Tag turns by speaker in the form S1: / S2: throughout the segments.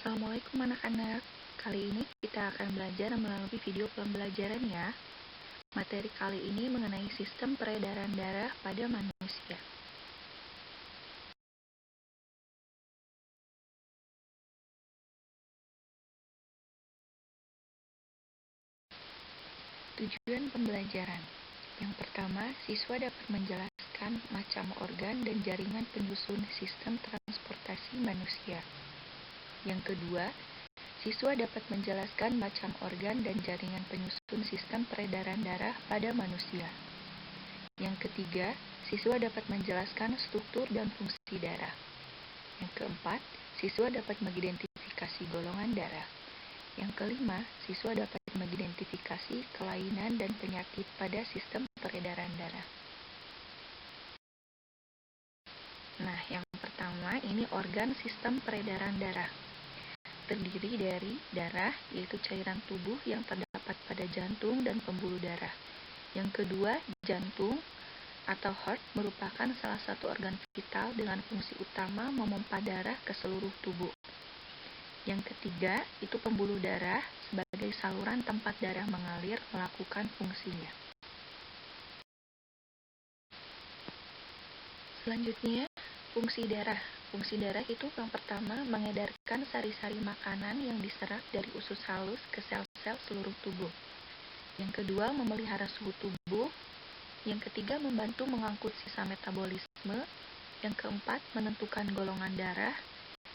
S1: Assalamualaikum anak-anak. Kali ini kita akan belajar melalui video pembelajaran ya. Materi kali ini mengenai sistem peredaran darah pada manusia. Tujuan pembelajaran. Yang pertama, siswa dapat menjelaskan macam organ dan jaringan penyusun sistem transportasi manusia. Yang kedua, siswa dapat menjelaskan macam organ dan jaringan penyusun sistem peredaran darah pada manusia. Yang ketiga, siswa dapat menjelaskan struktur dan fungsi darah. Yang keempat, siswa dapat mengidentifikasi golongan darah. Yang kelima, siswa dapat mengidentifikasi kelainan dan penyakit pada sistem peredaran darah. Nah, yang pertama ini organ sistem peredaran darah. Terdiri dari darah, yaitu cairan tubuh yang terdapat pada jantung dan pembuluh darah. Yang kedua, jantung atau heart merupakan salah satu organ vital dengan fungsi utama memompa darah ke seluruh tubuh. Yang ketiga, itu pembuluh darah sebagai saluran tempat darah mengalir melakukan fungsinya. Selanjutnya, fungsi darah. Fungsi darah itu yang pertama mengedarkan sari-sari makanan yang diserap dari usus halus ke sel-sel seluruh tubuh. Yang kedua, memelihara suhu tubuh. Yang ketiga, membantu mengangkut sisa metabolisme. Yang keempat, menentukan golongan darah.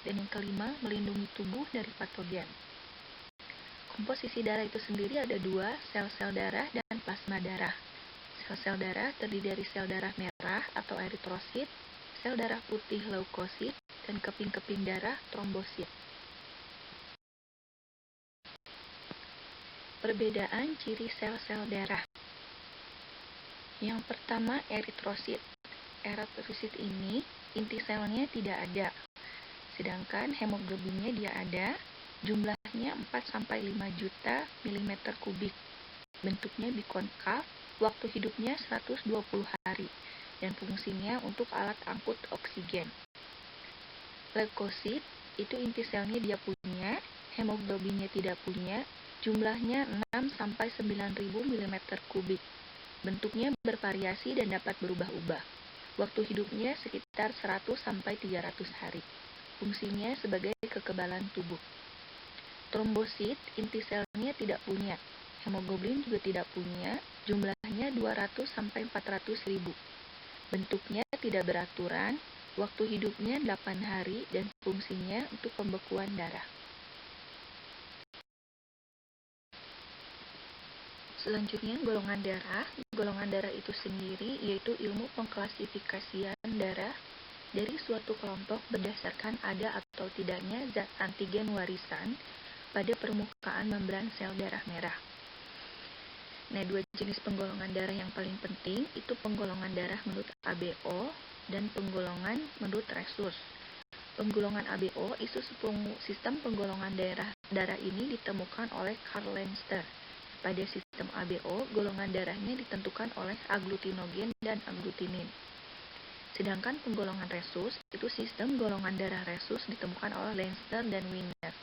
S1: Dan yang kelima, melindungi tubuh dari patogen. Komposisi darah itu sendiri ada dua, sel-sel darah dan plasma darah. Sel-sel darah terdiri dari sel darah merah atau eritrosit, sel darah putih leukosit, dan keping-keping darah trombosit. Perbedaan ciri sel-sel darah. Yang pertama, eritrosit. Eritrosit ini inti selnya tidak ada. Sedangkan hemoglobinnya dia ada, jumlahnya 4-5 juta milimeter kubik. Bentuknya bikonkav, waktu hidupnya 120 hari, dan fungsinya untuk alat angkut oksigen. Leukosit, itu inti selnya dia punya, hemoglobinnya tidak punya, jumlahnya 6-9.000 milimeter kubik. Bentuknya bervariasi dan dapat berubah-ubah. Waktu hidupnya sekitar 100-300 hari. Fungsinya sebagai kekebalan tubuh. Trombosit, inti selnya tidak punya. Hemoglobin juga tidak punya, jumlahnya 200-400.000. Bentuknya tidak beraturan, waktu hidupnya 8 hari, dan fungsinya untuk pembekuan darah. Selanjutnya, golongan darah. Golongan darah itu sendiri yaitu ilmu pengklasifikasian darah dari suatu kelompok berdasarkan ada atau tidaknya zat antigen warisan pada permukaan membran sel darah merah. Nah, dua jenis penggolongan darah yang paling penting itu penggolongan darah menurut ABO dan penggolongan menurut Rhesus. Penggolongan ABO itu sistem penggolongan darah ini ditemukan oleh Karl Lenster. Pada sistem ABO, golongan darahnya ditentukan oleh agglutinogen dan agglutinin. Sedangkan penggolongan Rhesus, itu sistem golongan darah Rhesus ditemukan oleh Lenster dan Wiener.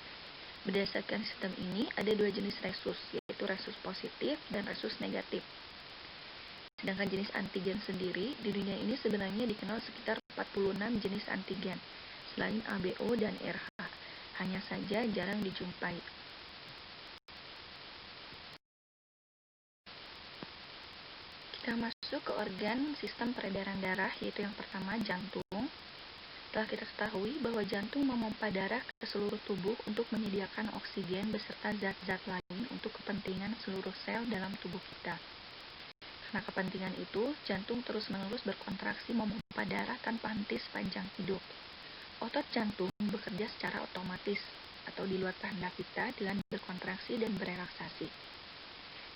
S1: Berdasarkan sistem ini, ada dua jenis Rhesus, yaitu Rhesus positif dan Rhesus negatif. Sedangkan jenis antigen sendiri, di dunia ini sebenarnya dikenal sekitar 46 jenis antigen, selain ABO dan RH. Hanya saja jarang dijumpai. Kita masuk ke organ sistem peredaran darah, yaitu yang pertama jantung. Telah kita ketahui bahwa jantung memompa darah ke seluruh tubuh untuk menyediakan oksigen beserta zat-zat lain untuk kepentingan seluruh sel dalam tubuh kita. Karena kepentingan itu, jantung terus-menerus berkontraksi memompa darah tanpa henti sepanjang hidup. Otot jantung bekerja secara otomatis atau di luar kehendak kita dengan berkontraksi dan berelaksasi.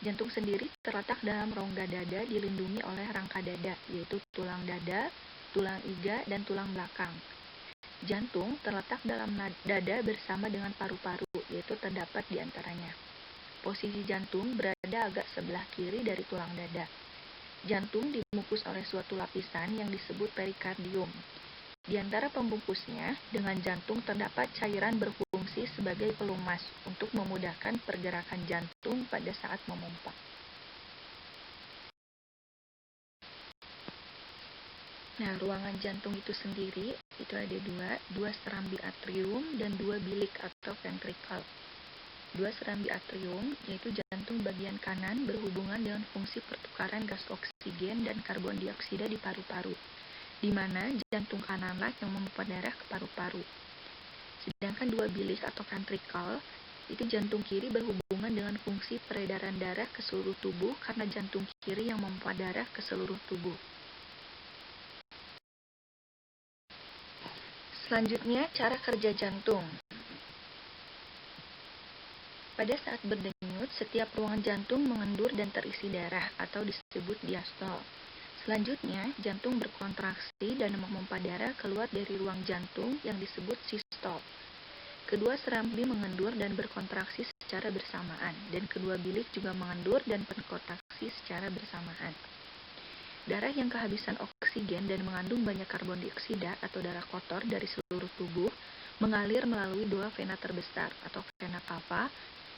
S1: Jantung sendiri terletak dalam rongga dada dilindungi oleh rangka dada, yaitu tulang dada, tulang iga, dan tulang belakang. Jantung terletak dalam dada bersama dengan paru-paru, yaitu terdapat di antaranya. Posisi jantung berada agak sebelah kiri dari tulang dada. Jantung dibungkus oleh suatu lapisan yang disebut perikardium. Di antara pembungkusnya, dengan jantung terdapat cairan berfungsi berfungsi sebagai pelumas untuk memudahkan pergerakan jantung pada saat memompa. Nah, ruangan jantung itu sendiri itu ada dua serambi atrium dan dua bilik atau ventrikel. Dua serambi atrium, yaitu jantung bagian kanan berhubungan dengan fungsi pertukaran gas oksigen dan karbon dioksida di paru-paru, di mana jantung kananlah yang memompa darah ke paru-paru. Sedangkan dua bilik atau ventrikel, itu jantung kiri berhubungan dengan fungsi peredaran darah ke seluruh tubuh karena jantung kiri yang memompa darah ke seluruh tubuh. Selanjutnya, cara kerja jantung. Pada saat berdenyut, setiap ruangan jantung mengendur dan terisi darah atau disebut diastol. Selanjutnya, jantung berkontraksi dan memompa darah keluar dari ruang jantung yang disebut sistol. Kedua serambi mengendur dan berkontraksi secara bersamaan, dan kedua bilik juga mengendur dan berkontraksi secara bersamaan. Darah yang kehabisan oksigen dan mengandung banyak karbon dioksida atau darah kotor dari seluruh tubuh mengalir melalui dua vena terbesar atau vena cava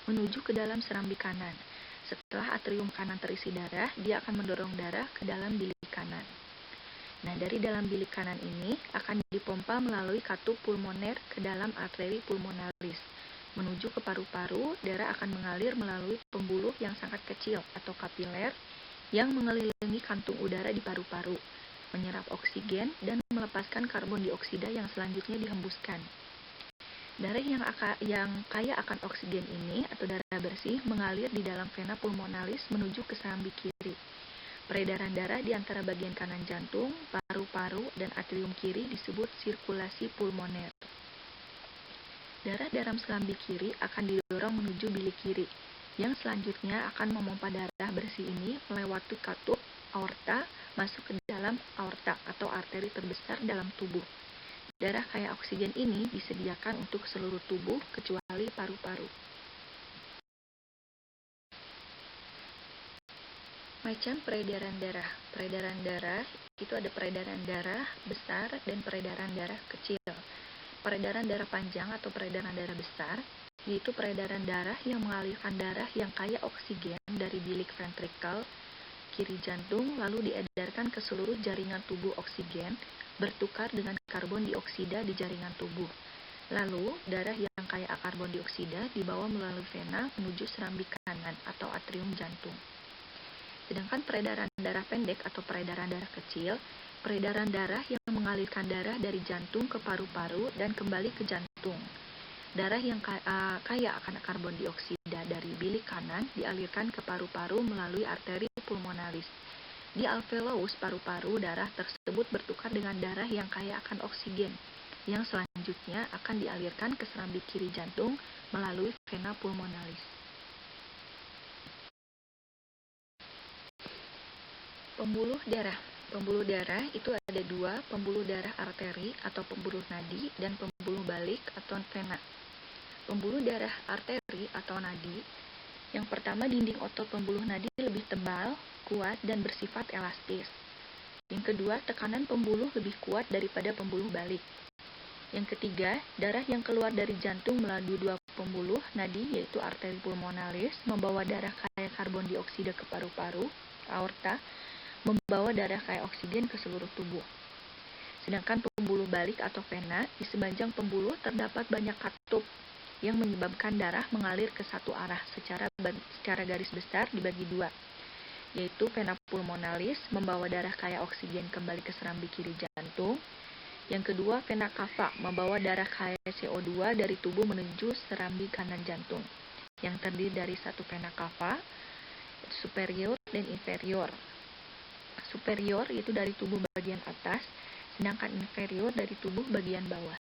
S1: menuju ke dalam serambi kanan. Setelah atrium kanan terisi darah, dia akan mendorong darah ke dalam bilik kanan. Nah, dari dalam bilik kanan ini akan dipompa melalui katup pulmoner ke dalam arteri pulmonalis. Menuju ke paru-paru, darah akan mengalir melalui pembuluh yang sangat kecil atau kapiler yang mengelilingi kantung udara di paru-paru, menyerap oksigen dan melepaskan karbon dioksida yang selanjutnya dihembuskan. Darah yang kaya akan oksigen ini atau darah bersih mengalir di dalam vena pulmonalis menuju ke serambi kiri. Peredaran darah di antara bagian kanan jantung, paru-paru, dan atrium kiri disebut sirkulasi pulmoner. Darah dalam serambi kiri akan didorong menuju bilik kiri, yang selanjutnya akan memompa darah bersih ini melewati katup aorta masuk ke dalam aorta atau arteri terbesar dalam tubuh. Darah kaya oksigen ini disediakan untuk seluruh tubuh kecuali paru-paru. Macam peredaran darah. Peredaran darah itu ada peredaran darah besar dan peredaran darah kecil. Peredaran darah panjang atau peredaran darah besar yaitu peredaran darah yang mengalirkan darah yang kaya oksigen dari bilik ventrikel kiri jantung lalu diedarkan ke seluruh jaringan tubuh oksigen bertukar dengan karbon dioksida di jaringan tubuh. Lalu, darah yang kaya karbon dioksida dibawa melalui vena menuju serambi kanan atau atrium jantung. Sedangkan peredaran darah pendek atau peredaran darah kecil, peredaran darah yang mengalirkan darah dari jantung ke paru-paru dan kembali ke jantung. Darah yang kaya akan karbon dioksida dari bilik kanan dialirkan ke paru-paru melalui arteri pulmonalis. Di alveolus paru-paru, darah tersebut bertukar dengan darah yang kaya akan oksigen, yang selanjutnya akan dialirkan ke serambi kiri jantung melalui vena pulmonalis. Pembuluh darah. Pembuluh darah itu ada dua, pembuluh darah arteri atau pembuluh nadi dan pembuluh balik atau vena. Pembuluh darah arteri atau nadi, yang pertama dinding otot pembuluh nadi lebih tebal, kuat, dan bersifat elastis. Yang kedua, tekanan pembuluh lebih kuat daripada pembuluh balik. Yang ketiga, darah yang keluar dari jantung melalui dua pembuluh nadi yaitu arteri pulmonalis membawa darah kaya karbon dioksida ke paru-paru, aorta membawa darah kaya oksigen ke seluruh tubuh. Sedangkan pembuluh balik atau vena, di sepanjang pembuluh terdapat banyak katup yang menyebabkan darah mengalir ke satu arah secara garis besar dibagi dua, yaitu vena pulmonalis membawa darah kaya oksigen kembali ke serambi kiri jantung. Yang kedua, vena cava membawa darah kaya CO2 dari tubuh menuju serambi kanan jantung, yang terdiri dari satu vena cava, superior dan inferior. Superior itu dari tubuh bagian atas, sedangkan inferior dari tubuh bagian bawah.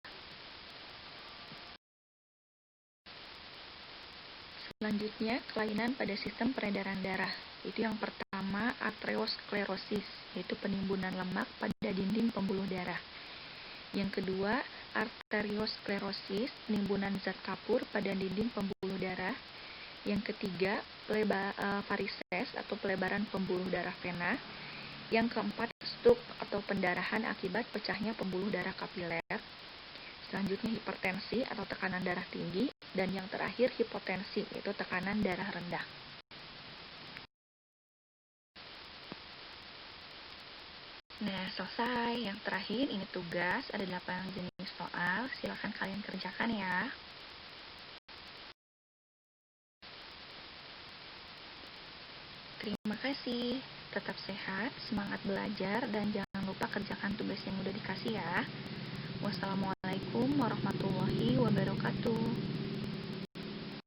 S1: Selanjutnya, kelainan pada sistem peredaran darah. Itu yang pertama, aterosklerosis, yaitu penimbunan lemak pada dinding pembuluh darah. Yang kedua, arteriosklerosis, penimbunan zat kapur pada dinding pembuluh darah. Yang ketiga, varises atau pelebaran pembuluh darah vena. Yang keempat, stroke atau pendarahan akibat pecahnya pembuluh darah kapiler. Selanjutnya hipertensi atau tekanan darah tinggi, dan yang terakhir hipotensi, yaitu tekanan darah rendah. Nah, selesai. Yang terakhir ini tugas, ada 8 jenis soal, silakan kalian kerjakan ya. Terima kasih, tetap sehat, semangat belajar, dan jangan lupa kerjakan tugas yang udah dikasih ya. Wassalamualaikum warahmatullahi wabarakatuh.